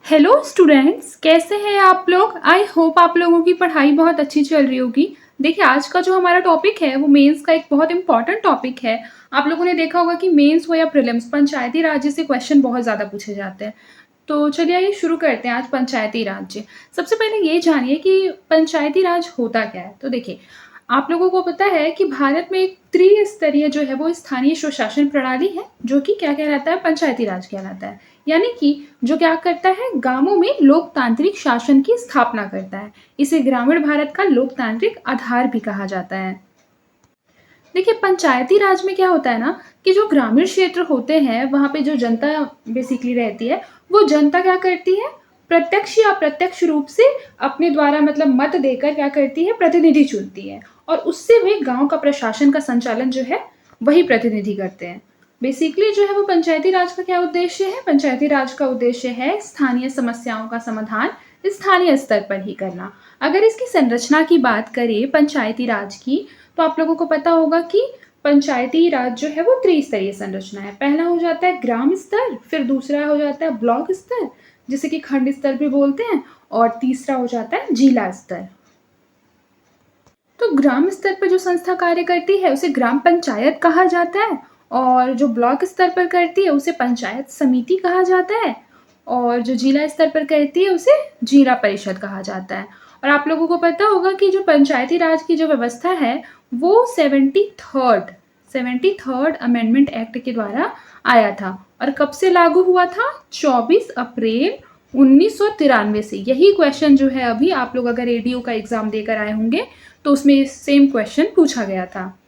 Hello students, कैसे हैं आप लोग। आई होप आप लोगों की पढ़ाई बहुत अच्छी चल रही होगी। देखिए, आज का जो हमारा टॉपिक है वो मेंस का एक बहुत इंपॉर्टेंट टॉपिक है। आप लोगों ने देखा होगा कि मेंस हो या प्रीलिम्स, पंचायती राज्य से क्वेश्चन बहुत ज़्यादा पूछे जाते हैं। तो चलिए आइए शुरू करते हैं आज पंचायती राज्य। सबसे पहले ये जानिए कि पंचायती राज होता क्या है। तो देखिए, आप लोगों को पता है कि भारत में एक त्रिस्तरीय जो है वो स्थानीय स्वशासन प्रणाली है, जो कि क्या कहलाता है, पंचायती राज कहलाता है। यानी कि जो क्या करता है, गांवों में लोकतांत्रिक शासन की स्थापना करता है। इसे ग्रामीण भारत का लोकतांत्रिक आधार भी कहा जाता है। देखिए, पंचायती राज में क्या होता है ना कि जो ग्रामीण क्षेत्र होते हैं वहाँ पे जो जनता बेसिकली रहती है, वो जनता क्या करती है, प्रत्यक्ष या अप्रत्यक्ष रूप से अपने द्वारा मतलब मत देकर क्या करती है, प्रतिनिधि चुनती है। और उससे वे गांव का प्रशासन का संचालन जो है वही प्रतिनिधि करते हैं। बेसिकली जो है वो पंचायती राज का क्या उद्देश्य है, पंचायती राज का उद्देश्य है स्थानीय समस्याओं का समाधान स्थानीय स्तर पर ही करना। अगर इसकी संरचना की बात करें पंचायती राज की, तो आप लोगों को पता होगा कि पंचायती राज जो है वो त्रिस्तरीय संरचना है। पहला हो जाता है ग्राम स्तर, फिर दूसरा हो जाता है ब्लॉक स्तर, जिसे कि खंड स्तर भी बोलते हैं, और तीसरा हो जाता है जिला स्तर। तो ग्राम स्तर पर जो संस्था कार्य करती है उसे ग्राम पंचायत कहा जाता है, और जो ब्लॉक स्तर पर करती है उसे पंचायत समिति कहा जाता है, और जो जिला स्तर पर करती है उसे जिला परिषद कहा जाता है। और आप लोगों को पता होगा कि जो पंचायती राज की जो व्यवस्था है वो 73rd अमेंडमेंट एक्ट के द्वारा आया था। और कब से लागू हुआ था, 24 अप्रैल 1993 से। यही क्वेश्चन जो है अभी आप लोग अगर एडीओ का एग्जाम देकर आए होंगे तो उसमें सेम क्वेश्चन पूछा गया था।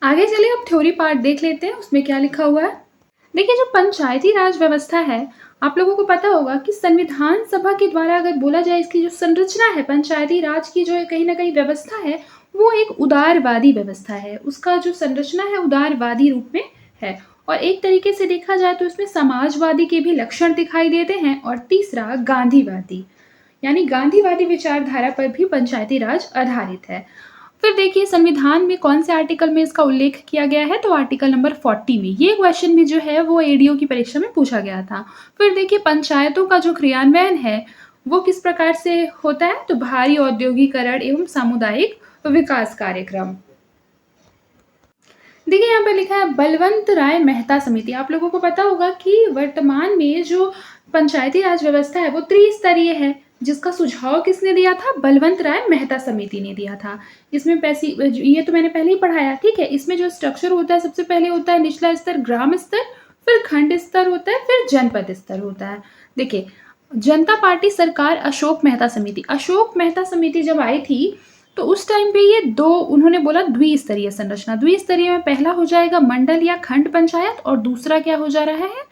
आगे चलिए अब थ्योरी पार्ट देख लेते हैं, उसमें क्या लिखा हुआ है। देखिए, जो पंचायती राज व्यवस्था है, आप लोगों को पता होगा कि संविधान सभा के द्वारा अगर बोला जाए, इसकी जो संरचना है पंचायती राज की, जो कहीं ना कहीं व्यवस्था है वो एक उदारवादी व्यवस्था है। उसका जो संरचना है उदारवादी रूप में है, और एक तरीके से देखा जाए तो इसमें समाजवादी के भी लक्षण दिखाई देते हैं। और तीसरा गांधीवादी, यानी गांधीवादी विचारधारा पर भी पंचायती राज आधारित है। फिर देखिए, संविधान में कौन से आर्टिकल में इसका उल्लेख किया गया है, तो आर्टिकल नंबर 40 में। ये क्वेश्चन भी जो है वो एडीओ की परीक्षा में पूछा गया था। फिर देखिए, पंचायतों का जो क्रियान्वयन है वो किस प्रकार से होता है, तो भारी औद्योगिकरण एवं सामुदायिक विकास कार्यक्रम। देखिए, यहाँ पे लिखा है बलवंत राय मेहता समिति। आप लोगों को पता होगा कि वर्तमान में जो पंचायती राज व्यवस्था है वो त्रिस्तरीय है, जिसका सुझाव किसने दिया था, बलवंत राय मेहता समिति ने दिया था। इसमें पैसी, ये तो मैंने पहले ही पढ़ाया, ठीक है। इसमें जो स्ट्रक्चर होता है, सबसे पहले होता है निचला स्तर ग्राम स्तर, फिर खंड स्तर होता है, फिर जनपद स्तर होता है। देखिए, जनता पार्टी सरकार अशोक मेहता समिति, अशोक मेहता समिति जब आई थी तो उस टाइम पे ये दो, उन्होंने बोला द्विस्तरीय संरचना। द्विस्तरीय में पहला हो जाएगा मंडल या खंड पंचायत, और दूसरा क्या हो जा रहा है,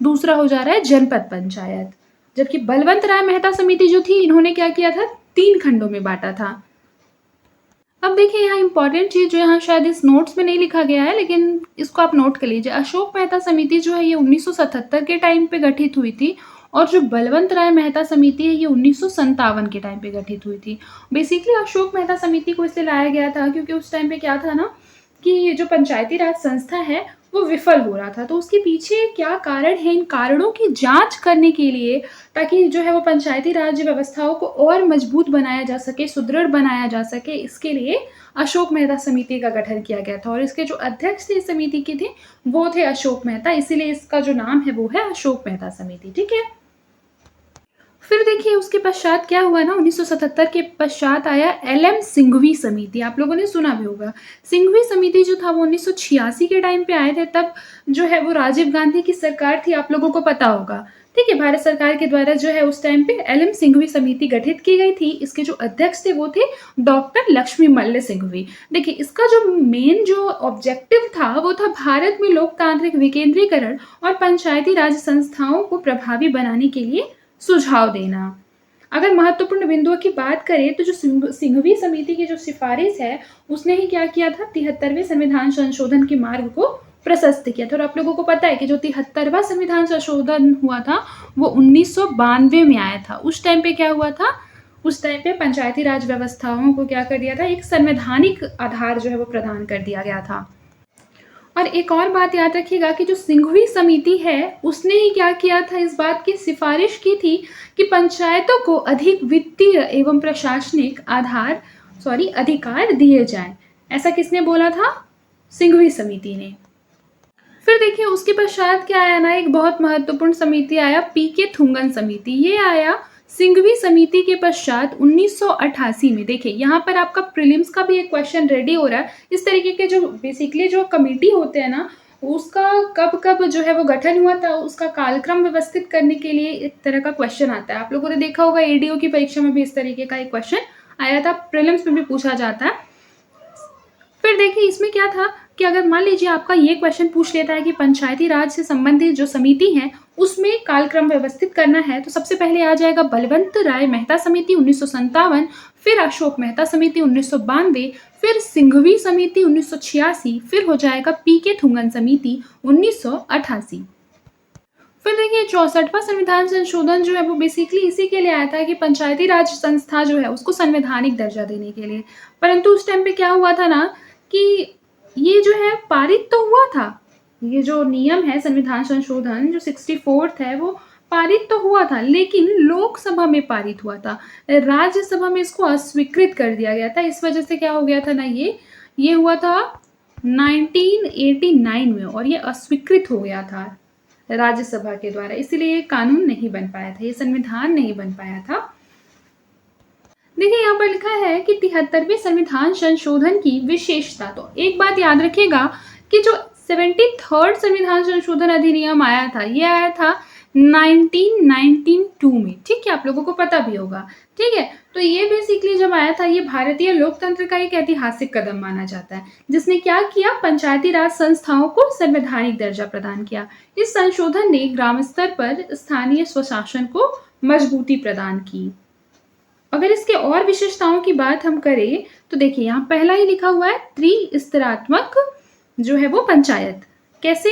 दूसरा हो जा रहा है जनपद पंचायत। जबकि बलवंत राय मेहता समिति जो थी, इन्होंने क्या किया था, 3 खंडों में बांटा था। अब देखिए, यहाँ इंपॉर्टेंट चीज जो यहाँ शायद इस नोट्स में नहीं लिखा गया है, लेकिन इसको आप नोट कर लीजिए। अशोक मेहता समिति जो है ये 1977 के टाइम पे गठित हुई थी, और जो बलवंत राय मेहता समिति है ये 1957 के टाइम पे गठित हुई थी। बेसिकली अशोक मेहता समिति को इसलिए लाया गया था क्योंकि उस टाइम पे क्या था ना कि ये जो पंचायती राज संस्था है वो विफल हो रहा था। तो उसके पीछे क्या कारण है, इन कारणों की जांच करने के लिए, ताकि जो है वो पंचायती राज व्यवस्थाओं को और मजबूत बनाया जा सके, सुदृढ़ बनाया जा सके, इसके लिए अशोक मेहता समिति का गठन किया गया था। और इसके जो अध्यक्ष थे इस समिति के थे वो थे अशोक मेहता, इसीलिए इसका जो नाम है वो है अशोक मेहता समिति, ठीक है। फिर देखिए, उसके पश्चात क्या हुआ ना, 1977 के पश्चात आया एलएम सिंघवी समिति। आप लोगों ने सुना भी होगा। सिंघवी समिति जो था वो 1986 के टाइम पे आए थे। तब जो है वो राजीव गांधी की सरकार थी, आप लोगों को पता होगा, ठीक है। भारत सरकार के द्वारा जो है उस टाइम पे एलएम सिंघवी समिति गठित की गई थी। इसके जो अध्यक्ष थे वो थे डॉक्टर लक्ष्मी मल्ल सिंघवी। देखिए, इसका जो मेन जो ऑब्जेक्टिव था वो था भारत में लोकतांत्रिक विकेंद्रीकरण और पंचायती राज संस्थाओं को प्रभावी बनाने के लिए सुझाव देना। अगर महत्वपूर्ण बिंदुओं की बात करें तो जो सिंघवी समिति की जो सिफारिश है उसने ही क्या किया था, 73वें संविधान संशोधन के मार्ग को प्रशस्त किया था। और आप लोगों को पता है कि जो 73वां संविधान संशोधन हुआ था वो 1992 में आया था। उस टाइम पे क्या हुआ था, उस टाइम पे पंचायती राज व्यवस्थाओं को क्या कर दिया था, एक संवैधानिक आधार जो है वो प्रदान कर दिया गया था। और एक और बात याद रखिएगा कि जो सिंघवी समिति है उसने ही क्या किया था, इस बात की सिफारिश की थी कि पंचायतों को अधिक वित्तीय एवं प्रशासनिक अधिकार दिए जाएं। ऐसा किसने बोला था? सिंघवी समिति ने। फिर देखिए उसके पश्चात क्या आया ना, एक बहुत महत्वपूर्ण समिति आया, पीके थुंगन समिति। ये आया सिंघवी समिति के पश्चात 1988 में। देखिए यहाँ पर आपका प्रीलिम्स का भी एक क्वेश्चन रेडी हो रहा है। इस तरीके के जो बेसिकली जो कमेटी होते हैं ना, उसका कब कब जो है वो गठन हुआ था, उसका कालक्रम व्यवस्थित करने के लिए एक तरह का क्वेश्चन आता है। आप लोगों ने देखा होगा एडीओ की परीक्षा में भी इस तरीके का एक क्वेश्चन आया था, प्रीलिम्स में भी पूछा जाता है। फिर देखिए इसमें क्या था कि अगर मान लीजिए आपका ये क्वेश्चन पूछ लेता है कि पंचायती राज से संबंधित जो समिति है उसमें कालक्रम व्यवस्थित करना है, तो सबसे पहले आ जाएगा बलवंत राय मेहता समिति 1957, फिर अशोक मेहता समिति 1992, फिर सिंघवी समिति 1986, फिर हो जाएगा पीके थुंगन समिति 1988। फिर देखिए 64वां संविधान संशोधन जो है वो बेसिकली इसी के लिए आया था कि पंचायती राज संस्था जो है उसको संवैधानिक दर्जा देने के लिए। परंतु उस टाइम पे क्या हुआ था ना कि ये जो है पारित तो हुआ था, ये जो नियम है संविधान संशोधन जो 64th है वो पारित तो हुआ था, लेकिन लोकसभा में पारित हुआ था, राज्यसभा में इसको अस्वीकृत कर दिया गया था। इस वजह से क्या हो गया था ना, ये हुआ था 1989 में और ये अस्वीकृत हो गया था राज्यसभा के द्वारा, इसलिए ये कानून नहीं बन पाया था, ये संविधान नहीं बन पाया था। देखिए यहाँ पर लिखा है कि 73वें संविधान संशोधन की विशेषता। तो एक बात याद रखिएगा कि जो 73rd संविधान संशोधन अधिनियम आया था ये आया था 1992 में, ठीक है, आप लोगों को पता भी होगा, ठीक है। तो ये बेसिकली जब आया था ये भारतीय लोकतंत्र का एक ऐतिहासिक कदम माना जाता है, जिसने क्या किया, पंचायती राज संस्थाओं को संवैधानिक दर्जा प्रदान किया। इस संशोधन ने ग्राम स्तर पर स्थानीय स्वशासन को मजबूती प्रदान की। अगर इसके और विशेषताओं की बात हम करें तो देखिए यहाँ पहला ही लिखा हुआ है त्रिस्तरात्मक जो है वो पंचायत। कैसे?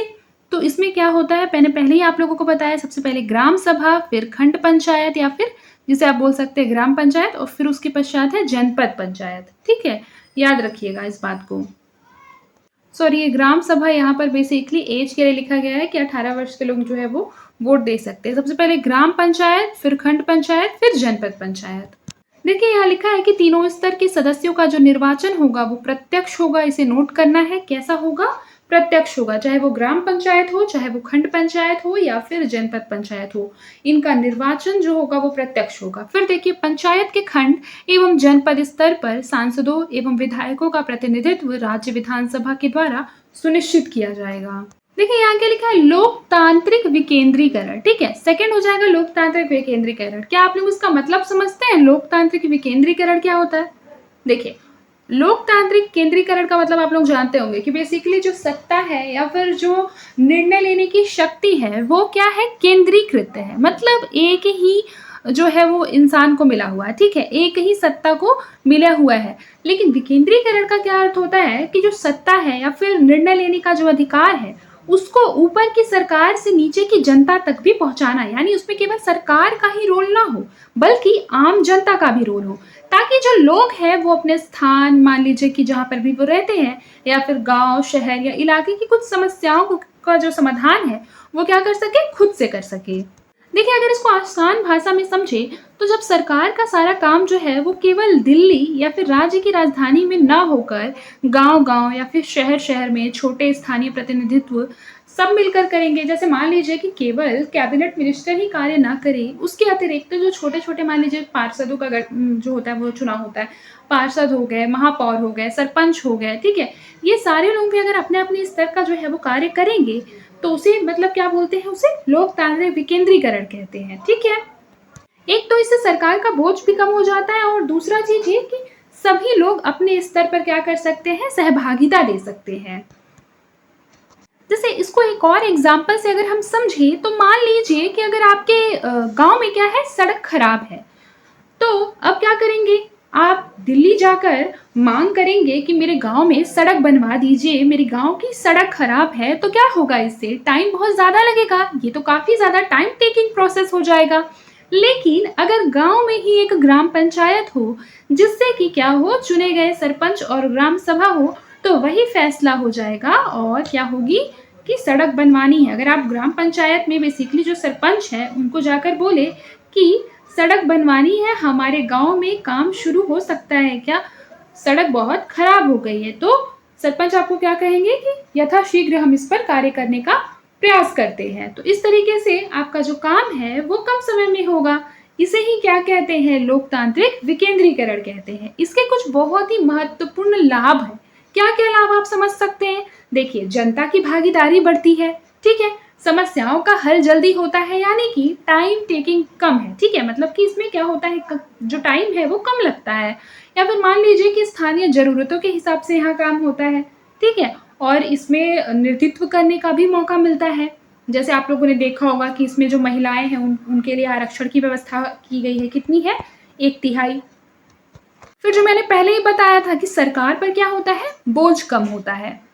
तो इसमें क्या होता है, मैंने पहले ही आप लोगों को बताया, सबसे पहले ग्राम सभा, फिर खंड पंचायत या फिर जिसे आप बोल सकते हैं ग्राम पंचायत, और फिर उसके पश्चात है जनपद पंचायत, ठीक है, याद रखिएगा इस बात को। सॉरी, ये ग्राम सभा यहाँ पर बेसिकली एज के लिए लिखा गया है कि 18 वर्ष के लोग जो है वो वोट दे सकते हैं। सबसे पहले ग्राम पंचायत, फिर खंड पंचायत, फिर जनपद पंचायत। देखिए यहाँ लिखा है कि तीनों स्तर के सदस्यों का जो निर्वाचन होगा वो प्रत्यक्ष होगा, इसे नोट करना है। कैसा होगा? प्रत्यक्ष होगा, चाहे वो ग्राम पंचायत हो, चाहे वो खंड पंचायत हो या फिर जनपद पंचायत हो, इनका निर्वाचन जो होगा वो प्रत्यक्ष होगा। फिर देखिए पंचायत के खंड एवं जनपद स्तर पर सांसदों एवं विधायकों का प्रतिनिधित्व राज्य विधानसभा के द्वारा सुनिश्चित किया जाएगा। देखिए यहाँ क्या लिखा है, लोकतांत्रिक विकेंद्रीकरण, ठीक है, सेकंड हो जाएगा लोकतांत्रिक विकेंद्रीकरण। क्या आप लोग इसका मतलब समझते हैं? लोकतांत्रिक विकेंद्रीकरण क्या होता है? देखिए लोकतांत्रिक केंद्रीकरण का मतलब आप लोग जानते होंगे कि बेसिकली जो सत्ता है या फिर जो निर्णय लेने की शक्ति है वो क्या है, केंद्रीकृत है, मतलब एक ही जो है वो इंसान को मिला हुआ है, ठीक है, एक ही सत्ता को मिला हुआ है। लेकिन विकेंद्रीकरण का क्या अर्थ होता है कि जो सत्ता है या फिर निर्णय लेने का जो अधिकार है उसको ऊपर की सरकार से नीचे की जनता तक भी पहुंचाना, यानी उसमें केवल सरकार का ही रोल ना हो बल्कि आम जनता का भी रोल हो, ताकि जो लोग हैं वो अपने स्थान, मान लीजिए कि जहाँ पर भी वो रहते हैं या फिर गांव, शहर या इलाके की कुछ समस्याओं का जो समाधान है वो क्या कर सके, खुद से कर सके। देखिए अगर इसको आसान भाषा में समझे तो जब सरकार का सारा काम जो है वो केवल दिल्ली या फिर राज्य की राजधानी में ना होकर गांव-गांव या फिर शहर-शहर में छोटे स्थानीय प्रतिनिधित्व सब मिलकर करेंगे, जैसे मान लीजिए कि केवल कैबिनेट मिनिस्टर ही कार्य ना करे, उसके अतिरिक्त जो छोटे-छोटे मान लीजिए पार्षदों का जो होता है वो चुनाव होता है, पार्षद हो गए, महापौर हो गए, सरपंच हो गए, ठीक है, ये सारे लोग भी अगर अपने-अपने स्तर का जो है वो कार्य करेंगे तो उसे मतलब क्या बोलते हैं, उसे लोकतांत्रिक विकेंद्रीकरण कहते हैं, ठीक है। एक तो इससे सरकार का बोझ भी कम हो जाता है और दूसरा चीज ये कि सभी लोग अपने स्तर पर क्या कर सकते हैं, सहभागिता दे सकते हैं। जैसे इसको एक और एग्जाम्पल से अगर हम समझें तो मान लीजिए कि अगर आपके गांव में क्या है, सड़क खराब है, तो अब क्या करेंगे, आप दिल्ली जाकर मांग करेंगे कि मेरे गांव में सड़क बनवा दीजिए, मेरे गांव की सड़क खराब है। तो क्या होगा, इससे टाइम बहुत ज़्यादा लगेगा, ये तो काफ़ी ज़्यादा टाइम टेकिंग प्रोसेस हो जाएगा। लेकिन अगर गांव में ही एक ग्राम पंचायत हो जिससे कि क्या हो, चुने गए सरपंच और ग्राम सभा हो तो वही फैसला हो जाएगा और क्या होगी कि सड़क बनवानी है। अगर आप ग्राम पंचायत में बेसिकली जो सरपंच है उनको जाकर बोले कि सड़क बनवानी है, हमारे गांव में काम शुरू हो सकता है क्या, सड़क बहुत खराब हो गई है, तो सरपंच आपको क्या कहेंगे कि यथाशीघ्र हम इस पर कार्य करने का प्रयास करते हैं। तो इस तरीके से आपका जो काम है वो कम समय में होगा। इसे ही क्या कहते हैं, लोकतांत्रिक विकेंद्रीकरण कहते हैं। इसके कुछ बहुत ही महत्वपूर्ण लाभ हैं। क्या क्या लाभ आप समझ सकते हैं? देखिए, जनता की भागीदारी बढ़ती है, ठीक है, समस्याओं का हल जल्दी होता है, यानी कि टाइम टेकिंग कम है, ठीक है, मतलब कि इसमें क्या होता है, जो टाइम है वो कम लगता है। या फिर मान लीजिए कि स्थानीय जरूरतों के हिसाब से यहाँ काम होता है, ठीक है, और इसमें नेतृत्व करने का भी मौका मिलता है। जैसे आप लोगों ने देखा होगा कि इसमें जो महिलाएं हैं उनके लिए आरक्षण की व्यवस्था की गई है, कितनी है, 1/3। फिर जो मैंने पहले ही बताया था कि सरकार पर क्या होता है, बोझ कम होता है।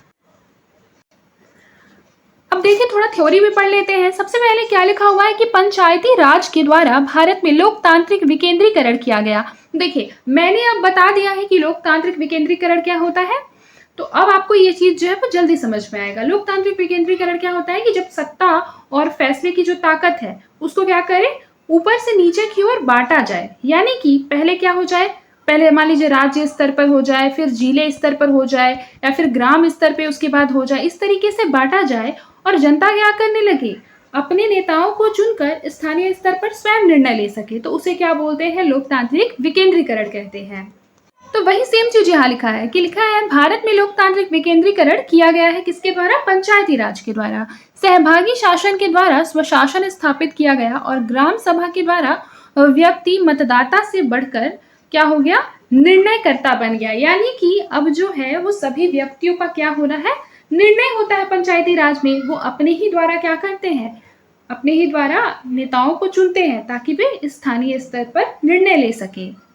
अब देखिए, थोड़ा थ्योरी भी पढ़ लेते हैं। सबसे पहले क्या लिखा हुआ है कि पंचायती राज के द्वारा भारत में लोकतांत्रिक विकेंद्रीकरण किया गया। देखिए, मैंने अब बता दिया है कि लोकतांत्रिक विकेंद्रीकरण क्या होता है, तो अब आपको ये चीज जो है वो जल्दी समझ में आएगा। लोकतांत्रिक विकेंद्रीकरण क्या होता है कि जब सत्ता और फैसले की जो ताकत है उसको क्या करें, ऊपर से नीचे की ओर बांटा जाए। यानी कि पहले क्या हो जाए, पहले मान लीजिए राज्य स्तर पर हो जाए, फिर जिले स्तर पर हो जाए, या फिर ग्राम स्तर पे उसके बाद हो जाए, इस तरीके से बांटा जाए और जनता क्या करने लगे, अपने नेताओं को चुनकर स्थानीय स्तर पर स्वयं निर्णय ले सके। तो उसे क्या बोलते हैं, लोकतांत्रिक विकेंद्रीकरण कहते हैं। तो वही सेम चीज यहाँ लिखा है कि लिखा है भारत में लोकतांत्रिक विकेंद्रीकरण किया गया है, किसके द्वारा, पंचायती राज के द्वारा। सहभागी शासन के द्वारा स्वशासन स्थापित किया गया और ग्राम सभा के द्वारा व्यक्ति मतदाता से बढ़कर क्या हो गया, निर्णयकर्ता बन गया। यानी कि अब जो है वो सभी व्यक्तियों का क्या हो रहा है, निर्णय होता है पंचायती राज में। वो अपने ही द्वारा क्या करते हैं, अपने ही द्वारा नेताओं को चुनते हैं ताकि वे स्थानीय स्तर पर निर्णय ले सके।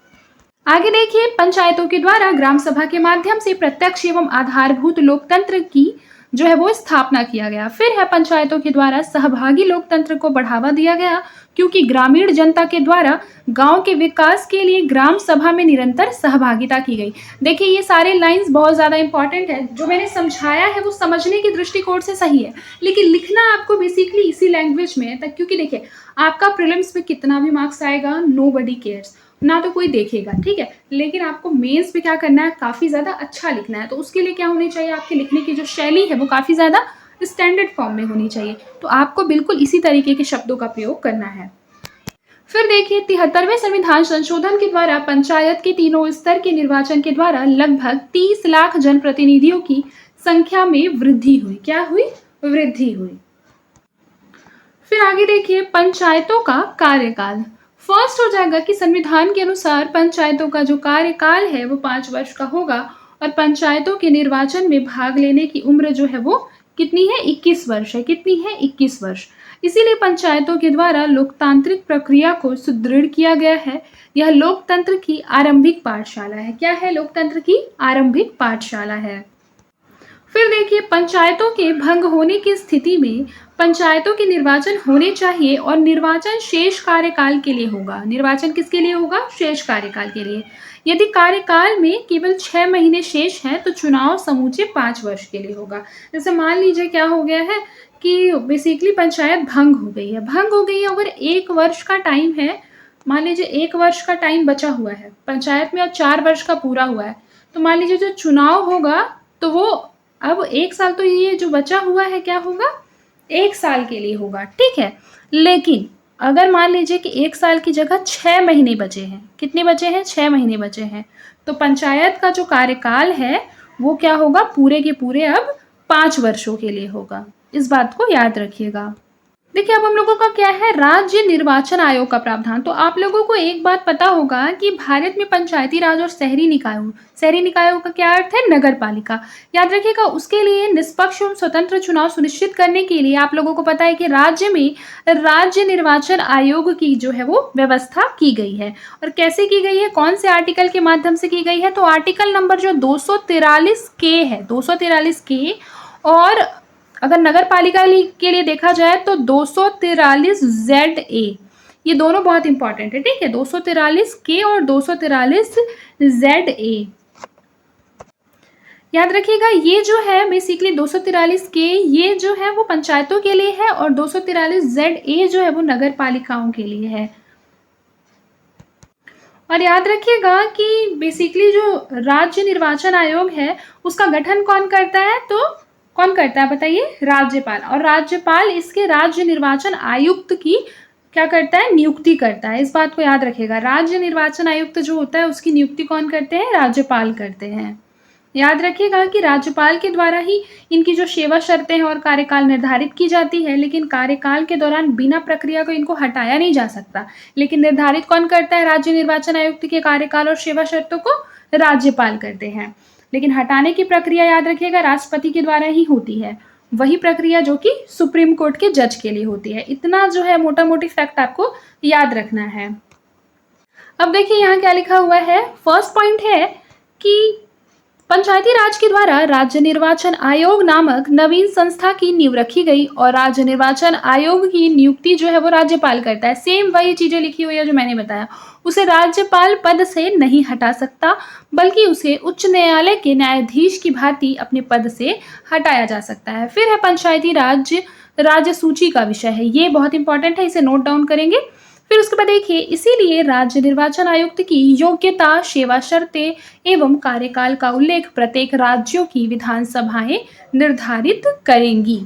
आगे देखिए, पंचायतों के द्वारा ग्राम सभा के माध्यम से प्रत्यक्ष एवं आधारभूत लोकतंत्र की जो है वो स्थापना किया गया। फिर है पंचायतों के द्वारा सहभागी लोकतंत्र को बढ़ावा दिया गया, क्योंकि ग्रामीण जनता के द्वारा गांव के विकास के लिए ग्राम सभा में निरंतर सहभागिता की गई। देखिए, ये सारे लाइंस बहुत ज्यादा इंपॉर्टेंट है। जो मैंने समझाया है वो समझने के दृष्टिकोण से सही है, लेकिन लिखना आपको बेसिकली इसी लैंग्वेज में है तक, क्योंकि देखिए आपका प्रीलिम्स में कितना भी मार्क्स आएगा, नोबडी केयर्स, ना तो कोई देखेगा, ठीक है, लेकिन आपको मेंस पे क्या करना है, काफी ज्यादा अच्छा लिखना है। तो उसके लिए क्या होनी चाहिए, आपके लिखने की जो शैली है वो काफी ज्यादा स्टैंडर्ड फॉर्म में होनी चाहिए। तो आपको बिल्कुल इसी तरीके के शब्दों का प्रयोग करना है। फिर देखिए, 73वें संविधान संशोधन के द्वारा पंचायत के तीनों स्तर के निर्वाचन के द्वारा लगभग 30 लाख जनप्रतिनिधियों की संख्या में वृद्धि हुई। क्या हुई, वृद्धि हुई। फिर आगे देखिए, पंचायतों का कार्यकाल। फर्स्ट हो जाएगा कि संविधान के अनुसार पंचायतों का जो कार्यकाल है वो 5 वर्ष का होगा और पंचायतों के निर्वाचन में भाग लेने की उम्र जो है वो कितनी है, 21 वर्ष है। कितनी है, 21 वर्ष। इसीलिए पंचायतों के द्वारा लोकतांत्रिक प्रक्रिया को सुदृढ़ किया गया है। यह लोकतंत्र की आरंभिक पाठशाला है। क्या है, लोकतंत्र की आरंभिक पाठशाला है। फिर देखिए, पंचायतों के भंग होने की स्थिति में पंचायतों के निर्वाचन होने चाहिए और निर्वाचन शेष कार्यकाल के लिए होगा। निर्वाचन किसके लिए होगा, शेष कार्यकाल के लिए। यदि कार्यकाल में केवल 6 महीने शेष हैं तो चुनाव समूचे 5 वर्ष के लिए होगा। जैसे मान लीजिए क्या हो गया है कि बेसिकली पंचायत भंग हो गई है, अगर 1 वर्ष का टाइम है, मान लीजिए 1 वर्ष का टाइम बचा हुआ है पंचायत में और 4 वर्ष का पूरा हुआ है, तो मान लीजिए जो चुनाव होगा तो वो अब 1 साल, तो ये जो बचा हुआ है क्या होगा, 1 साल के लिए होगा, ठीक है। लेकिन अगर मान लीजिए कि 1 साल की जगह 6 महीने बचे हैं, कितने बचे हैं, 6 महीने बचे हैं, तो पंचायत का जो कार्यकाल है वो क्या होगा, पूरे के पूरे अब 5 वर्षों के लिए होगा। इस बात को याद रखिएगा। देखिए, अब हम लोगों का क्या है, राज्य निर्वाचन आयोग का प्रावधान। तो आप लोगों को एक बात पता होगा कि भारत में पंचायती राज और शहरी निकायों का क्या अर्थ है, नगर पालिका। याद रखिएगा, उसके लिए निष्पक्ष एवं स्वतंत्र चुनाव सुनिश्चित करने के लिए आप लोगों को पता है कि राज्य में राज्य निर्वाचन आयोग की जो है वो व्यवस्था की गई है। और कैसे की गई है, कौन से आर्टिकल के माध्यम से की गई है, तो आर्टिकल नंबर जो 243 के है, 243 के, और अगर नगर पालिका के लिए देखा जाए तो 243ZA, ये दोनों बहुत इंपॉर्टेंट है, ठीक है, 243 के और 243ZA। याद रखिएगा ये जो है बेसिकली 243 के ये जो है वो पंचायतों के लिए है और 243 ZA जो है वो नगर पालिकाओं के लिए है। और याद रखिएगा कि बेसिकली जो राज्य निर्वाचन आयोग है उसका गठन कौन करता है, तो कौन करता है बताइए, राज्यपाल। और राज्यपाल इसके राज्य निर्वाचन आयुक्त की क्या करता है, नियुक्ति करता है। इस बात को याद रखिएगा, राज्य निर्वाचन आयुक्त जो होता है उसकी नियुक्ति कौन करते हैं, राज्यपाल करते हैं। याद रखिएगा कि राज्यपाल के द्वारा ही इनकी जो सेवा शर्तें हैं और कार्यकाल निर्धारित की जाती है, लेकिन कार्यकाल के दौरान बिना प्रक्रिया को इनको हटाया नहीं जा सकता। लेकिन निर्धारित कौन करता है, राज्य निर्वाचन आयुक्त के कार्यकाल और सेवा शर्तों को राज्यपाल करते हैं। लेकिन हटाने की प्रक्रिया याद रखिएगा राष्ट्रपति के द्वारा ही होती है, वही प्रक्रिया जो कि सुप्रीम कोर्ट के जज के लिए होती है। इतना जो है मोटा मोटी फैक्ट आपको याद रखना है। अब देखिए यहाँ क्या लिखा हुआ है, फर्स्ट पॉइंट है कि पंचायती राज के द्वारा राज्य निर्वाचन आयोग नामक नवीन संस्था की नींव रखी गई और राज्य निर्वाचन आयोग की नियुक्ति जो है वो राज्यपाल करता है। सेम वही चीजें लिखी हुई है जो मैंने बताया। उसे राज्यपाल पद से नहीं हटा सकता, बल्कि उसे उच्च न्यायालय के न्यायाधीश की भांति अपने पद से हटाया जा सकता है। फिर है पंचायती राज्य सूची का विषय है, ये बहुत इंपॉर्टेंट है, इसे नोट डाउन करेंगे। फिर उसके बाद देखिए, इसीलिए राज्य निर्वाचन आयुक्त की योग्यता, सेवा शर्तें एवं कार्यकाल का उल्लेख प्रत्येक राज्यों की विधानसभाएं निर्धारित करेंगी।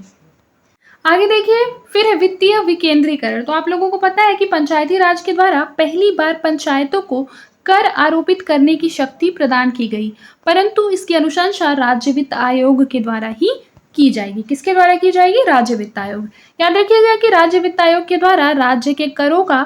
आगे देखिए, फिर है वित्तीय विकेंद्रीकरण। तो आप लोगों को पता है कि पंचायती राज के द्वारा पहली बार पंचायतों को कर आरोपित करने की शक्ति प्रदान की गई, परंतु इसकी अनुशंसा राज्य वित्त आयोग के द्वारा ही की जाएगी। किसके द्वारा की जाएगी, राज्य वित्त आयोग। याद रखिएगा कि राज्य वित्त आयोग के द्वारा राज्य के करों का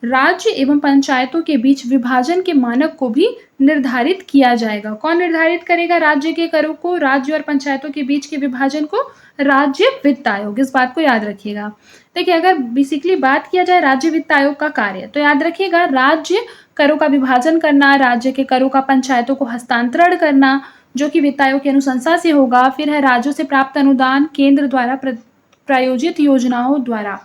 राज्य एवं पंचायतों के बीच विभाजन के मानक को भी निर्धारित किया जाएगा। कौन निर्धारित करेगा राज्य के करों को, राज्य और पंचायतों के बीच के विभाजन को, राज्य वित्त आयोग। इस बात को याद रखिएगा। देखिए, अगर बेसिकली बात किया जाए राज्य वित्त आयोग का कार्य, तो याद रखिएगा राज्य करों का विभाजन करना, राज्य के करों का पंचायतों को हस्तांतरण करना, जो कि वित्त आयोग की अनुशंसा से होगा। फिर है राज्यों से प्राप्त अनुदान केंद्र द्वारा प्रायोजित योजनाओं द्वारा।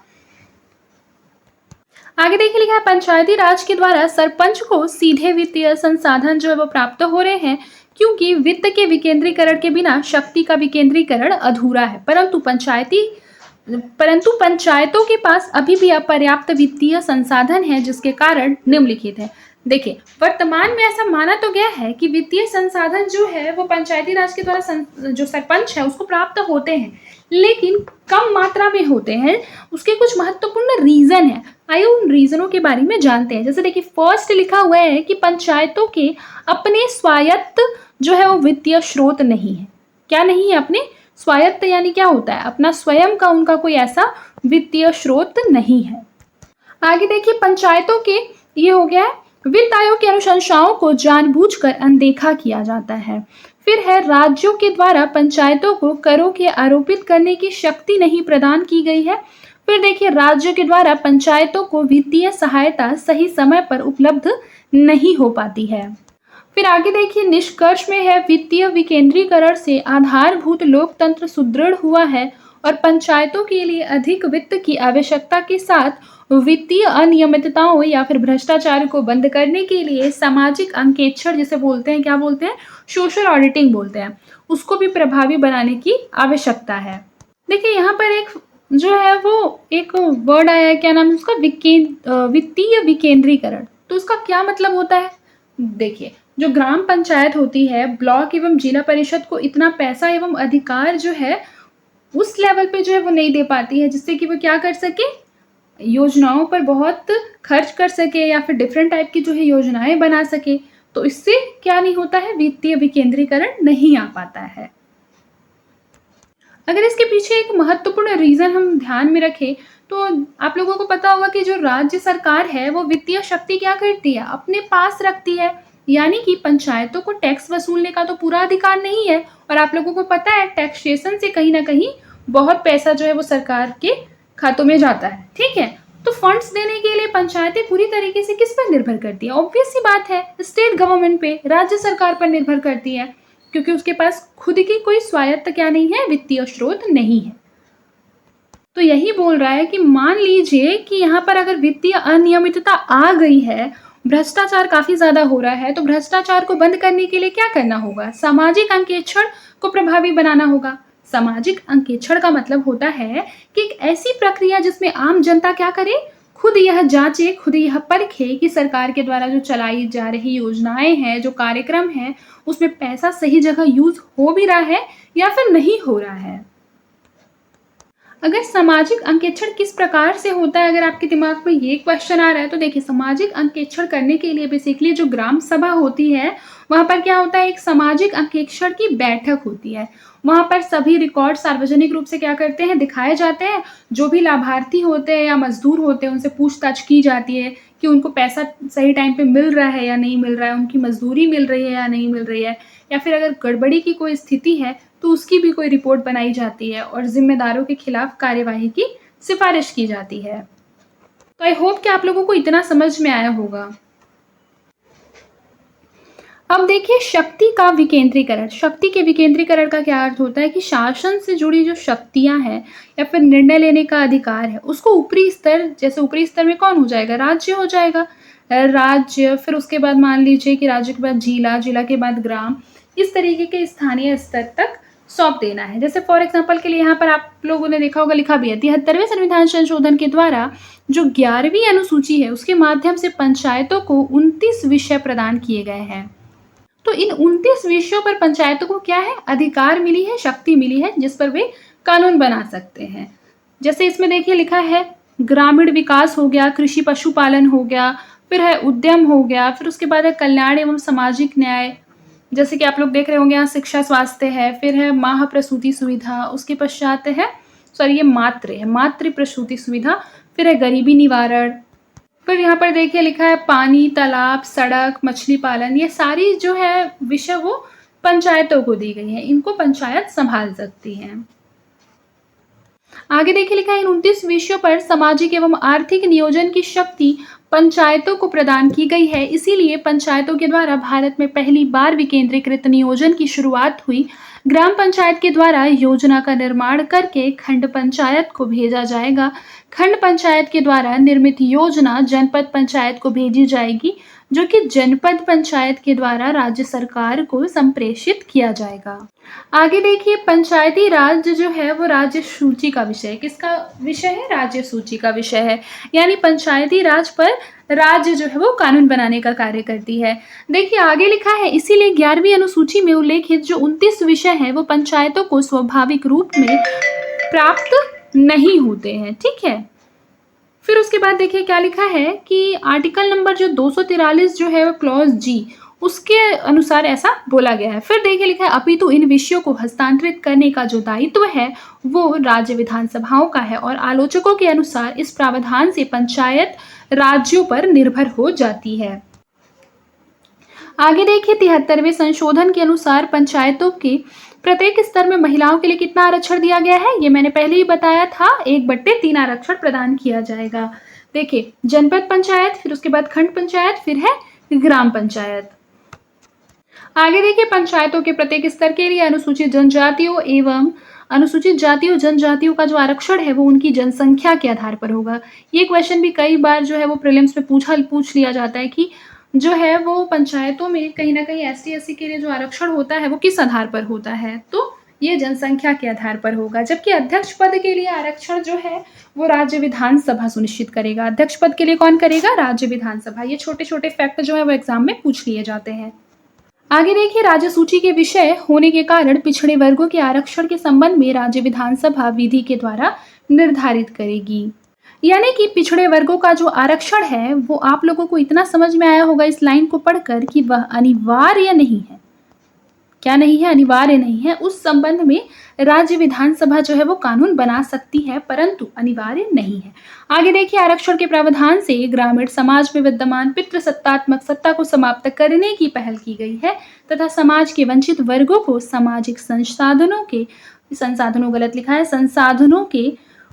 आगे देखिए लिखा है, पंचायती राज के द्वारा सरपंच को सीधे वित्तीय संसाधन जो है वो प्राप्त हो रहे हैं, क्योंकि वित्त के विकेंद्रीकरण के बिना शक्ति का विकेंद्रीकरण अधूरा है। परंतु पंचायतों के पास अभी भी अपर्याप्त वित्तीय संसाधन है, जिसके कारण निम्नलिखित है। देखिए, वर्तमान में ऐसा माना तो गया है कि वित्तीय संसाधन जो है वो पंचायती राज के द्वारा जो सरपंच है उसको प्राप्त होते हैं, लेकिन कम मात्रा में होते हैं। उसके कुछ महत्वपूर्ण रीजन है, आइए उन रीजनों के बारे में जानते हैं। जैसे देखिए, फर्स्ट लिखा हुआ है कि पंचायतों के अपने स्वायत्त जो है वो वित्तीय स्रोत नहीं है। क्या नहीं है, अपने स्वायत्त यानी क्या होता है, अपना स्वयं का उनका कोई ऐसा वित्तीय स्रोत नहीं है। आगे देखिए, पंचायतों के ये हो गया है, वित्त आयोग की अनुशंसाओं को जानबूझकर अनदेखा किया जाता है। फिर है राज्यों के द्वारा पंचायतों को करों के आरोपित करने की शक्ति नहीं प्रदान की गई है। फिर देखिए, राज्यों के द्वारा पंचायतों को वित्तीय सहायता सही समय पर उपलब्ध नहीं हो पाती है। फिर आगे देखिए, निष्कर्ष में है वित्तीय विकेंद्रीकरण से आधारभूत लोकतंत्र सुदृढ़ हुआ है और पंचायतों के लिए अधिक वित्त की आवश्यकता के साथ वित्तीय अनियमितताओं या फिर भ्रष्टाचार को बंद करने के लिए सामाजिक अंकेक्षण जिसे बोलते हैं, क्या बोलते हैं, सोशल ऑडिटिंग बोलते हैं, उसको भी प्रभावी बनाने की आवश्यकता है। देखिए, यहाँ पर एक जो है वो एक वर्ड आया है, क्या नाम है उसका, वित्तीय विकेंद्रीकरण। तो उसका क्या मतलब होता है, देखिए, जो ग्राम पंचायत होती है, ब्लॉक एवं जिला परिषद को इतना पैसा एवं अधिकार जो है उस लेवल पे जो है वो नहीं दे पाती है, जिससे कि वो क्या कर सके, योजनाओं पर बहुत खर्च कर सके या फिर डिफरेंट टाइप की जो है योजनाएं बना सके। तो इससे क्या नहीं होता है, वित्तीय विकेंद्रीकरण नहीं आ पाता है। अगर इसके पीछे एक महत्वपूर्ण रीजन हम ध्यान में रखें तो आप लोगों को पता होगा कि जो राज्य सरकार है वो वित्तीय शक्ति क्या करती है, अपने पास रखती है। यानी कि पंचायतों को टैक्स वसूलने का तो पूरा अधिकार नहीं है, और आप लोगों को पता है टैक्सेशन से कहीं ना कहीं बहुत पैसा जो है वो सरकार के खातों में जाता है, ठीक है। तो फंड्स देने के लिए पंचायतें पूरी तरीके से किस पर निर्भर करती है, ऑब्वियस सी बात है, स्टेट गवर्नमेंट पे, राज्य सरकार पर निर्भर करती है, क्योंकि उसके पास खुद की कोई स्वायत्त क्या नहीं है, वित्तीय स्रोत नहीं है। तो यही बोल रहा है कि मान लीजिए कि यहाँ पर अगर वित्तीय अनियमितता आ गई है भ्रष्टाचार काफ़ी ज़्यादा हो रहा है, तो भ्रष्टाचार को बंद करने के लिए क्या करना होगा? सामाजिक अंकेक्षण को प्रभावी बनाना होगा। सामाजिक अंकेक्षण का मतलब होता है कि एक ऐसी प्रक्रिया जिसमें आम जनता क्या करे? खुद यह जाँचे, खुद यह परखे कि सरकार के द्वारा जो चलाई जा रही योजनाएँ हैं, जो कार्यक्रम हैं, उसमें पैसा सही जगह यूज़ हो भी रहा है या फिर नहीं हो रहा है। अगर सामाजिक अंकेक्षण किस प्रकार से होता है, अगर आपके दिमाग में ये क्वेश्चन आ रहा है, तो देखिए सामाजिक अंकेक्षण करने के लिए बेसिकली जो ग्राम सभा होती है, वहाँ पर क्या होता है, एक सामाजिक अंकेक्षण की बैठक होती है। वहाँ पर सभी रिकॉर्ड सार्वजनिक रूप से क्या करते हैं, दिखाए जाते हैं। जो भी लाभार्थी होते हैं या मजदूर होते हैं, उनसे पूछताछ की जाती है कि उनको पैसा सही टाइम पे मिल रहा है या नहीं मिल रहा है, उनकी मजदूरी मिल रही है या नहीं मिल रही है, या फिर अगर गड़बड़ी की कोई स्थिति है तो उसकी भी कोई रिपोर्ट बनाई जाती है और जिम्मेदारों के खिलाफ कार्यवाही की सिफारिश की जाती है। तो आई होप कि आप लोगों को इतना समझ में आया होगा। अब देखिए शक्ति का विकेंद्रीकरण। शक्ति के विकेंद्रीकरण का क्या अर्थ होता है कि शासन से जुड़ी जो शक्तियां हैं या फिर निर्णय लेने का अधिकार है, उसको ऊपरी स्तर, जैसे ऊपरी स्तर में कौन हो जाएगा, राज्य हो जाएगा। राज्य, फिर उसके बाद मान लीजिए कि राज्य के बाद जिला, जिला के बाद ग्राम, इस तरीके के स्थानीय स्तर तक सौंप देना है। जैसे फॉर एग्जाम्पल के लिए यहाँ पर आप लोगों ने देखा होगा, लिखा भी है 73वें संविधान संशोधन के द्वारा जो 11वीं अनुसूची है, उसके माध्यम से पंचायतों को 29 विषय प्रदान किए गए हैं। तो इन 29 विषयों पर पंचायतों को क्या है, अधिकार मिली है, शक्ति मिली है, जिस पर वे कानून बना सकते हैं। जैसे इसमें देखिए लिखा है ग्रामीण विकास हो गया, कृषि पशुपालन हो गया, फिर है उद्यम हो गया, फिर उसके बाद है कल्याण एवं सामाजिक न्याय, जैसे कि आप लोग देख रहे होंगे यहाँ शिक्षा स्वास्थ्य है, फिर है माह प्रसूति सुविधा, उसके पश्चात है सॉरी ये मातृ प्रसूति सुविधा, फिर है गरीबी निवारण, फिर यहाँ पर देखिए लिखा है पानी, तालाब, सड़क, मछली पालन। ये सारी जो है विषय वो पंचायतों को दी गई है, इनको पंचायत संभाल सकती है। आगे देखिए लिखा है इन 29 विषयों पर सामाजिक एवं आर्थिक नियोजन की शक्ति पंचायतों को प्रदान की गई है। इसीलिए पंचायतों के द्वारा भारत में पहली बार विकेंद्रीकृत नियोजन की शुरुआत हुई। ग्राम पंचायत के द्वारा योजना का निर्माण करके खंड पंचायत को भेजा जाएगा। खंड पंचायत के द्वारा निर्मित योजना जनपद पंचायत को भेजी जाएगी, जो कि जनपद पंचायत के द्वारा राज्य सरकार को संप्रेषित किया जाएगा। आगे देखिए पंचायती राज जो है वो राज्य सूची का विषय है। किसका विषय है, राज्य सूची का विषय है। यानी पंचायती राज पर राज्य जो है वो कानून बनाने का कार्य करती है। देखिए आगे लिखा है इसीलिए 11वीं अनुसूची में उल्लेखित जो 29 विषय हैं वो पंचायतों को स्वाभाविक रूप में प्राप्त नहीं होते हैं। ठीक है, फिर उसके बाद देखिए क्या लिखा है कि आर्टिकल नंबर जो 243 जो है वो क्लॉज जी, उसके अनुसार ऐसा बोला गया है। फिर देखिए लिखा है अपितु इन विषयों को हस्तांतरित करने का जो दायित्व है वो राज्य विधानसभाओं का है और आलोचकों के अनुसार इस प्रावधान से पंचायत राज्यों पर निर्भर हो जाती है। आगे देखिए 73वें संशोधन के अनुसार पंचायतों के प्रत्येक स्तर में महिलाओं के लिए कितना आरक्षण दिया गया है, ये मैंने पहले ही बताया था, 1/3 आरक्षण प्रदान किया जाएगा। देखिए जनपद पंचायत, फिर उसके बाद खंड पंचायत, फिर है ग्राम पंचायत। आगे देखिए पंचायतों के प्रत्येक स्तर के लिए अनुसूचित जनजातियों एवं अनुसूचित जातियों जनजातियों का जो आरक्षण है वो उनकी जनसंख्या के आधार पर होगा। ये क्वेश्चन भी कई बार जो है वो प्रीलिम्स में पूछ लिया जाता है कि जो है वो पंचायतों में कहीं ना कहीं ST/SC के लिए जो आरक्षण होता है वो किस आधार पर होता है, तो ये जनसंख्या के आधार पर होगा। जबकि अध्यक्ष पद के लिए आरक्षण जो है वो राज्य विधानसभा सुनिश्चित करेगा। अध्यक्ष पद के लिए कौन करेगा, राज्य विधानसभा। ये छोटे छोटे फैक्ट जो है वो एग्जाम में पूछ लिए जाते हैं। आगे देखिए राज्य सूची के विषय होने के कारण पिछड़े वर्गों के आरक्षण के संबंध में राज्य विधानसभा विधि के द्वारा निर्धारित करेगी। यानी कि पिछड़े वर्गों का जो आरक्षण है वो आप लोगों को इतना समझ में आया होगा इस लाइन को पढ़कर कि वह अनिवार्य नहीं है। क्या नहीं है, अनिवार्य नहीं है। उस संबंध में राज्य विधानसभा जो है वो कानून बना सकती है, परंतु अनिवार्य नहीं है। आगे देखिए आरक्षण के प्रावधान से ग्रामीण समाज में विद्यमान पितृसत्तात्मक सत्ता को समाप्त करने की पहल की गई है तथा समाज के वंचित वर्गों को सामाजिक संसाधनों के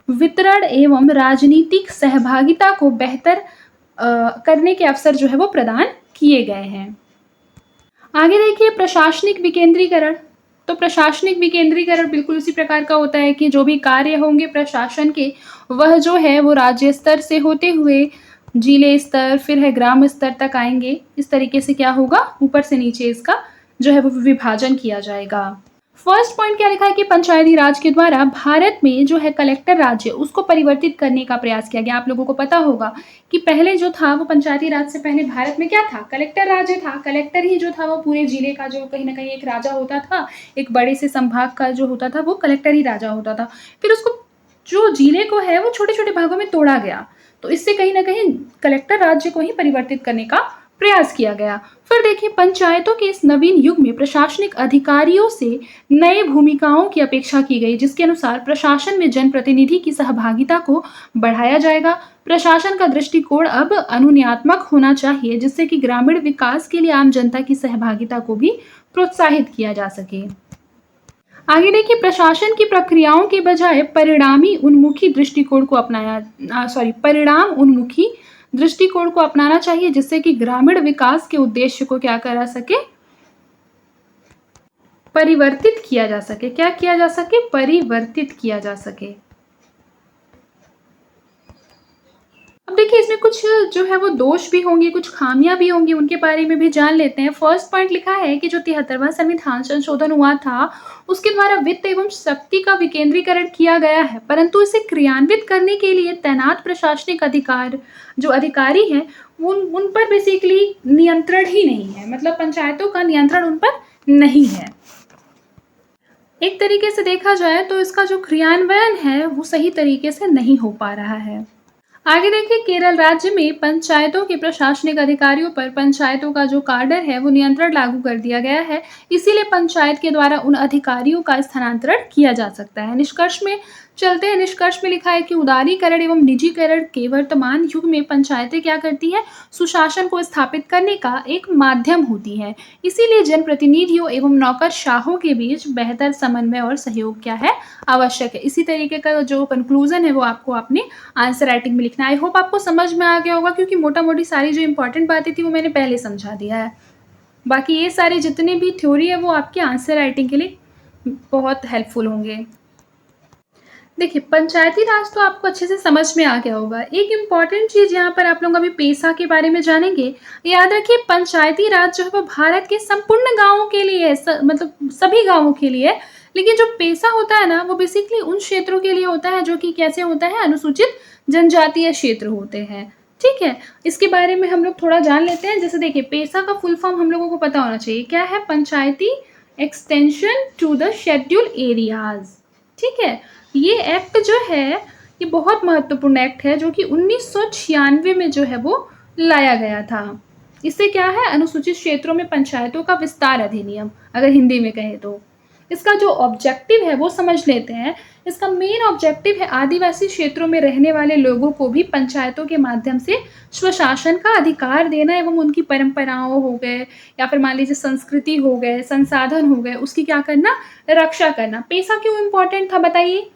वितरण एवं राजनीतिक सहभागिता को बेहतर करने के अवसर जो है वो प्रदान किए गए हैं। आगे देखिए प्रशासनिक विकेंद्रीकरण। तो प्रशासनिक विकेंद्रीकरण बिल्कुल उसी प्रकार का होता है कि जो भी कार्य होंगे प्रशासन के, वह जो है वो राज्य स्तर से होते हुए जिले स्तर, फिर है ग्राम स्तर तक आएँगे। इस तरीके से क्या होगा, ऊपर से नीचे इसका जो है वो विभाजन किया जाएगा। फर्स्ट पॉइंट क्या लिखा है कि पंचायती राज के द्वारा भारत में जो है कलेक्टर राज्य उसको परिवर्तित करने का प्रयास किया गया। आप लोगों को पता होगा कि पहले जो था वो पंचायती राज से पहले भारत में क्या था, कलेक्टर राज्य था। कलेक्टर ही जो था वो पूरे जिले का जो कहीं ना कहीं एक राजा होता था, एक बड़े से संभाग का जो होता था वो कलेक्टर ही राजा होता था। फिर उसको जो जिले को है वो छोटे छोटे भागों में तोड़ा गया, तो इससे कहीं ना कहीं कलेक्टर राज्य को ही परिवर्तित करने का प्रयास किया गया। फिर देखिए पंचायतों के इस नवीन युग में प्रशासनिक अधिकारियों से नए भूमिकाओं की अपेक्षा की गई, जिसके अनुसार प्रशासन में जनप्रतिनिधि की सहभागिता को बढ़ाया जाएगा। प्रशासन का दृष्टिकोण अब अनुन्यात्मक होना चाहिए, जिससे कि ग्रामीण विकास के लिए आम जनता की सहभागिता को भी प्रोत्साहित किया जा सके। आगे देखिए प्रशासन की प्रक्रियाओं के बजाय परिणाम उन्मुखी दृष्टिकोण को अपनाना चाहिए, जिससे कि ग्रामीण विकास के उद्देश्य को क्या करा सके, परिवर्तित किया जा सके। क्या किया जा सके, परिवर्तित किया जा सके। अब देखिए इसमें कुछ जो है वो दोष भी होंगे, कुछ खामियां भी होंगी, उनके बारे में भी जान लेते हैं। फर्स्ट पॉइंट लिखा है कि जो 73वां संविधान संशोधन हुआ था उसके द्वारा वित्त एवं शक्ति का विकेंद्रीकरण किया गया है, परंतु इसे क्रियान्वित करने के लिए तैनात प्रशासनिक अधिकारी हैं उन पर बेसिकली नियंत्रण ही नहीं है, मतलब पंचायतों का नियंत्रण उन पर नहीं है। एक तरीके से देखा जाए तो इसका जो क्रियान्वयन है वो सही तरीके से नहीं हो पा रहा है। आगे देखिए केरल राज्य में पंचायतों के प्रशासनिक अधिकारियों पर पंचायतों का जो काडर है वो नियंत्रण लागू कर दिया गया है, इसीलिए पंचायत के द्वारा उन अधिकारियों का स्थानांतरण किया जा सकता है। निष्कर्ष में लिखा है कि उदारीकरण एवं निजीकरण के वर्तमान युग में पंचायतें क्या करती है, सुशासन को स्थापित करने का एक माध्यम होती है, इसीलिए जनप्रतिनिधियों एवं नौकरशाहों के बीच बेहतर समन्वय और सहयोग क्या है, आवश्यक है। इसी तरीके का जो कंक्लूजन है वो आपको अपने आंसर राइटिंग में लिखना है। आई होप आपको समझ में आ गया होगा, क्योंकि मोटा मोटी सारी जो इंपॉर्टेंट बातें थी वो मैंने पहले समझा दिया है। बाकी ये सारे जितने भी थ्योरी है वो आपके आंसर राइटिंग के लिए बहुत हेल्पफुल होंगे। देखिए पंचायती राज तो आपको अच्छे से समझ में आ गया होगा। एक इम्पॉर्टेंट चीज यहाँ पर आप लोग अभी पेशा के बारे में जानेंगे। याद रखिए पंचायती राज जो है वो भारत के संपूर्ण गांवों के लिए है, मतलब सभी गांवों के लिए है, लेकिन जो पेशा होता है ना वो बेसिकली उन क्षेत्रों के लिए होता है जो कि कैसे होता है, अनुसूचित जनजातीय क्षेत्र होते हैं। ठीक है, इसके बारे में हम लोग थोड़ा जान लेते हैं। जैसे देखिए पेशा का फुल फॉर्म हम लोगों को पता होना चाहिए, क्या है, Panchayati extension to the schedule areas. ठीक है, ये एक्ट जो है ये बहुत महत्वपूर्ण एक्ट है जो कि 1996 में जो है वो लाया गया था। इससे क्या है, अनुसूचित क्षेत्रों में पंचायतों का विस्तार अधिनियम, अगर हिंदी में कहें तो। इसका जो ऑब्जेक्टिव है वो समझ लेते हैं। इसका मेन ऑब्जेक्टिव है आदिवासी क्षेत्रों में रहने वाले लोगों को भी पंचायतों के माध्यम से स्वशासन का अधिकार देना एवं उनकी परंपराओं हो गए या फिर मान लीजिए संस्कृति हो गए, संसाधन हो गए, उसकी क्या करना, रक्षा करना। पैसा क्यों इम्पोर्टेंट था बताइए?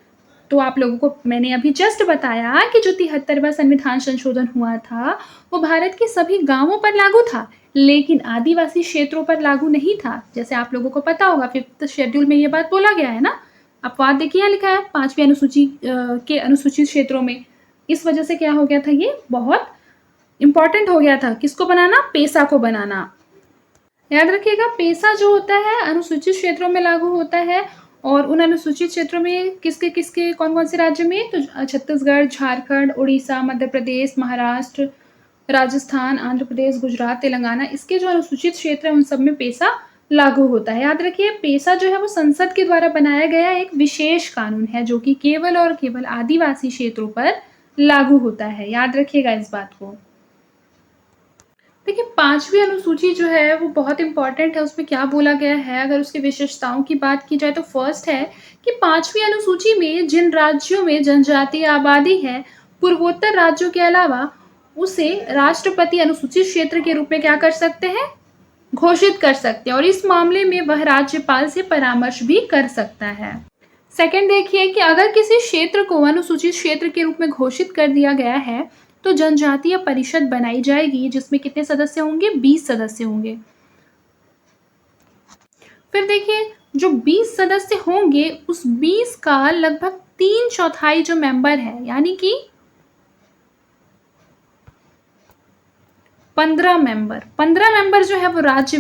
तो आप लोगों को मैंने अभी जस्ट बताया कि जो 73वां संविधान संशोधन हुआ था वो भारत के सभी गांवों पर लागू था, लेकिन आदिवासी क्षेत्रों पर लागू नहीं था। जैसे आप लोगों को पता होगा 5th शेड्यूल में ये बात बोला गया है ना। अब बात देखिए यहाँ लिखा है 5वीं अनुसूची के अनुसूचित क्षेत्रों में। इस वजह से क्या हो गया था, ये बहुत इंपॉर्टेंट हो गया था। किसको बनाना, पेशा को बनाना। याद रखिएगा पेशा जो होता है अनुसूचित क्षेत्रों में लागू होता है, और उन अनुसूचित क्षेत्रों में किसके कौन कौन से राज्य में, तो छत्तीसगढ़, झारखंड, उड़ीसा, मध्य प्रदेश, महाराष्ट्र, राजस्थान, आंध्र प्रदेश, गुजरात, तेलंगाना, इसके जो अनुसूचित क्षेत्र है उन सब में पेशा लागू होता है। याद रखिए पेशा जो है वो संसद के द्वारा बनाया गया एक विशेष कानून है जो कि केवल और केवल आदिवासी क्षेत्रों पर लागू होता है। याद रखिएगा इस बात को। देखिए 5वीं अनुसूची जो है वो बहुत इंपॉर्टेंट है। उसमें क्या बोला गया है, अगर उसकी विशेषताओं की बात की जाए तो फर्स्ट है कि 5वीं अनुसूची में जिन राज्यों में जनजातीय आबादी है पूर्वोत्तर राज्यों के अलावा, उसे राष्ट्रपति अनुसूचित क्षेत्र के रूप में क्या कर सकते हैं, घोषित कर सकते हैं, और इस मामले में वह राज्यपाल से परामर्श भी कर सकता है। सेकंड देखिए कि अगर किसी क्षेत्र को अनुसूचित क्षेत्र के रूप में घोषित कर दिया गया है तो जनजातीय परिषद बनाई जाएगी जिसमें कितने सदस्य होंगे, 20 सदस्य होंगे। फिर देखिए जो 20 सदस्य होंगे उस 20 का लगभग 3/4 जो मेंबर है, यानी कि 15 मेंबर। 15 मेंबर जो है वो राज्य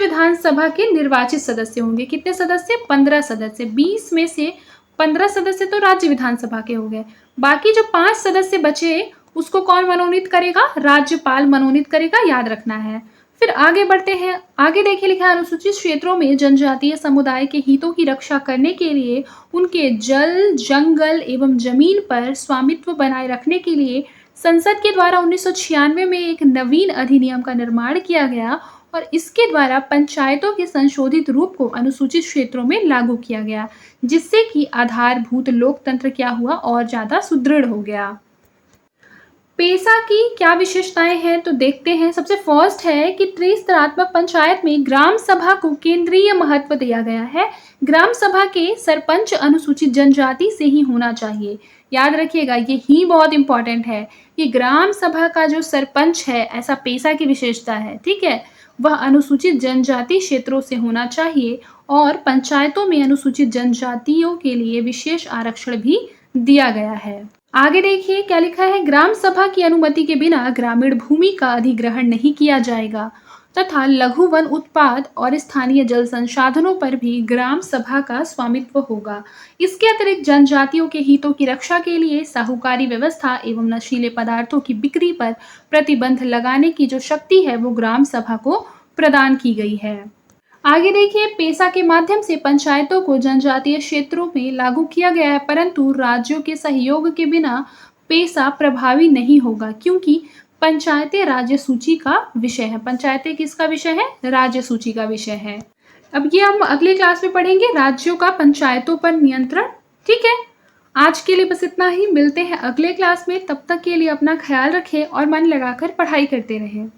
विधानसभा के निर्वाचित सदस्य होंगे। कितने सदस्य? 15 सदस्य। 20 में से 15 सदस्य तो राज्य विधानसभा के हो गए। बाकी जो 5 सदस्य बचे उसको कौन मनोनीत करेगा? राज्यपाल मनोनीत करेगा, याद रखना है। फिर आगे बढ़ते हैं। आगे देखिए लिखा है, अनुसूचित क्षेत्रों में जनजातीय समुदाय के हितों की रक्षा करने के लिए उनके जल, जंगल एवं जमीन पर स्वामित्व बनाए रखने के लिए संसद के द्वारा 1996 में एक नवीन अधिनियम का निर्माण किया गया और इसके द्वारा पंचायतों के संशोधित रूप को अनुसूचित क्षेत्रों में लागू किया गया, जिससे कि आधारभूत लोकतंत्र क्या हुआ? और ज्यादा सुदृढ़ हो गया। पेसा की क्या विशेषताएं हैं तो देखते हैं। सबसे फर्स्ट है कि त्रिस्तरात्मक पंचायत में ग्राम सभा को केंद्रीय महत्व दिया गया है। ग्राम सभा के सरपंच अनुसूचित जनजाति से ही होना चाहिए। याद रखिएगा, ये ही बहुत इंपॉर्टेंट है कि ग्राम सभा का जो सरपंच है, ऐसा पेसा की विशेषता है, ठीक है, वह अनुसूचित जनजाति क्षेत्रों से होना चाहिए और पंचायतों में अनुसूचित जनजातियों के लिए विशेष आरक्षण भी दिया गया है। आगे देखिए क्या लिखा है, ग्राम सभा की अनुमति के बिना ग्रामीण भूमि का अधिग्रहण नहीं किया जाएगा तथा लघु वन उत्पाद और स्थानीय जल संसाधनों पर भी ग्राम सभा का स्वामित्व होगा। इसके अतिरिक्त जनजातियों के हितों की रक्षा के लिए साहूकारी व्यवस्था एवं नशीले पदार्थों की बिक्री पर प्रतिबंध लगाने की जो शक्ति है वो ग्राम सभा को प्रदान की गई है। आगे देखिए, पेसा के माध्यम से पंचायतों को जनजातीय क्षेत्रों में लागू किया गया है, परंतु राज्यों के सहयोग के बिना पेसा प्रभावी नहीं होगा, क्योंकि पंचायतें राज्य सूची का विषय है। पंचायतें किसका विषय है? राज्य सूची का विषय है। अब ये हम अगले क्लास में पढ़ेंगे, राज्यों का पंचायतों पर नियंत्रण। ठीक है, आज के लिए बस इतना ही। मिलते हैं अगले क्लास में। तब तक के लिए अपना ख्याल रखें और मन लगाकर पढ़ाई करते रहें।